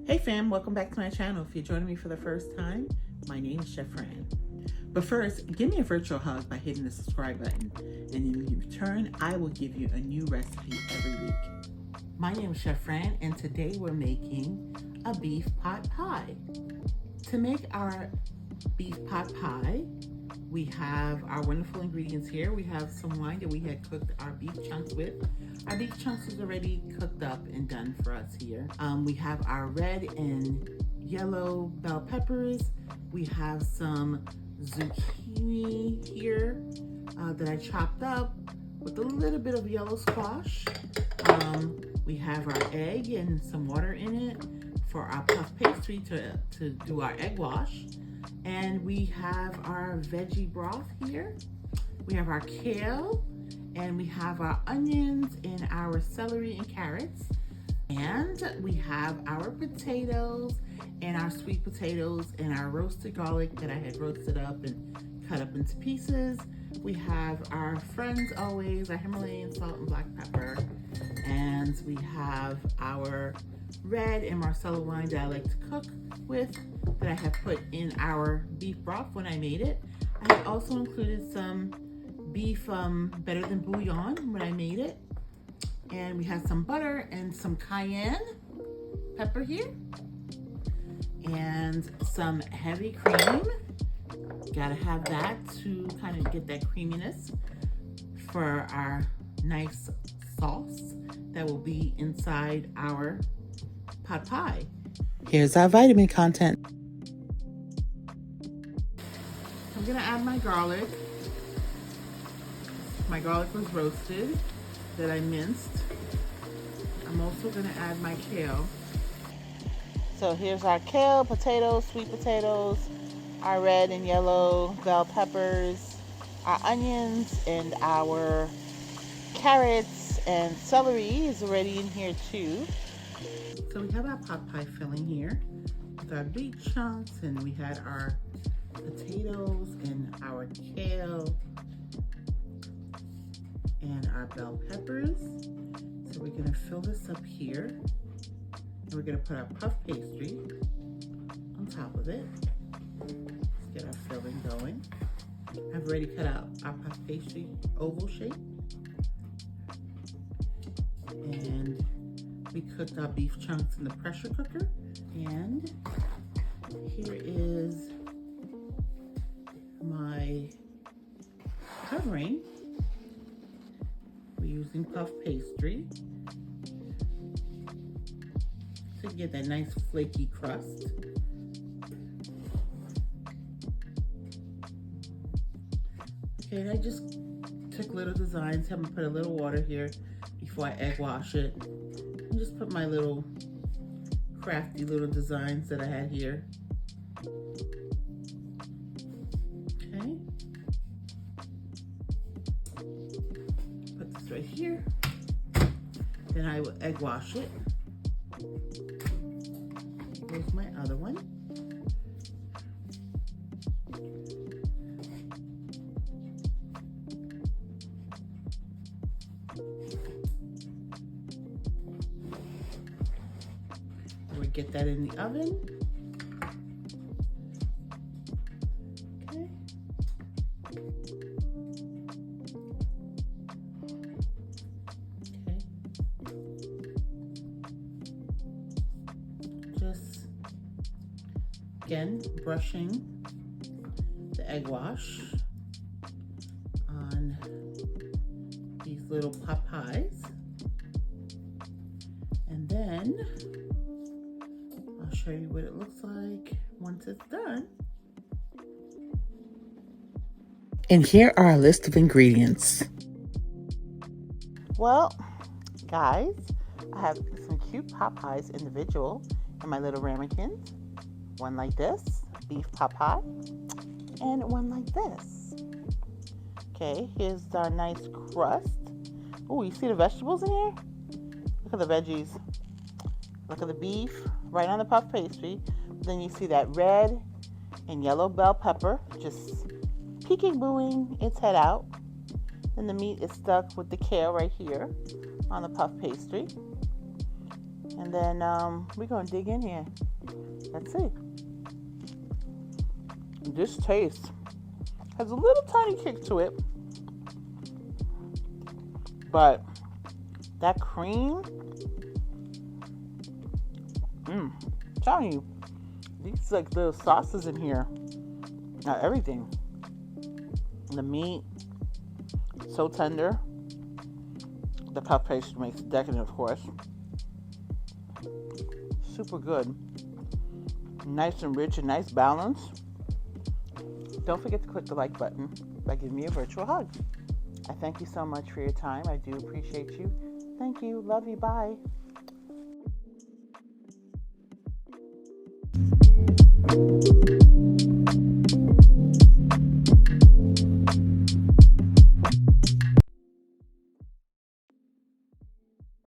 Hey fam, welcome back to my channel. If you're joining me for the first time, my name is Chef Fran. But first, give me a virtual hug by hitting the subscribe button, and in return, I will give you a new recipe every week. My name is Chef Fran, and today we're making a beef pot pie. To make our beef pot pie, we have our wonderful ingredients here. We have some wine that we had cooked our beef chunks with. Our beef chunks is already cooked up and done for us here. We have our red and yellow bell peppers. We have some zucchini here that I chopped up with a little bit of yellow squash. We have our egg and some water in it for our puff pastry to do our egg wash. And we have our veggie broth here. We have our kale, and we have our onions and our celery and carrots. And we have our potatoes and our sweet potatoes and our roasted garlic that I had roasted up and cut up into pieces. We have our friends always, our Himalayan salt and black pepper. And we have our red and Marcella wine that I like to cook with that I have put in our beef broth when I made it. I had also included some beef better than bouillon when I made it. And we have some butter and some cayenne pepper here. And some heavy cream. Gotta have that to kind of get that creaminess for our nice sauce that will be inside our pot pie. Here's our vitamin content. I'm gonna add my garlic. My garlic was roasted that I minced. I'm also gonna add my kale. So here's our kale, potatoes, sweet potatoes, our red and yellow bell peppers, our onions, and our carrots and celery is already in here too. So we have our pot pie filling here with our beef chunks, and we had our potatoes and our kale and our bell peppers. So we're gonna fill this up here, and we're gonna put our puff pastry on top of it. Let's get our filling going. I've already cut out our puff pastry oval shape, and we cooked our beef chunks in the pressure cooker. And here is my covering. We're using puff pastry to get that nice flaky crust. Okay, and I just took little designs, have them put a little water here before I egg wash it. And just put my little crafty little designs that I had here. Okay. Put this right here. Then I will egg wash it. Here's my other one. We get that in the oven. Okay. Okay. Just again brushing the egg wash on these little pot pies, and then I'll show you what it looks like once it's done. And here are a list of ingredients. Well, guys, I have some cute pot pies individual in my little ramekins. One like this, beef pot pie, and one like this. Okay, here's our nice crust. Oh, you see the vegetables in here? Look at the veggies. Look at the beef right on the puff pastry. Then you see that red and yellow bell pepper just peeking, booing its head out. And the meat is stuck with the kale right here on the puff pastry. And then we're going to dig in here. Let's see. This taste has a little tiny kick to it. But that cream, I'm telling you, these like little sauces in here, everything. The meat, so tender. The puff pastry makes it decadent, of course. Super good. Nice and rich and nice balance. Don't forget to click the like button by giving me a virtual hug. I thank you so much for your time. I do appreciate you. Thank you. Love you. Bye.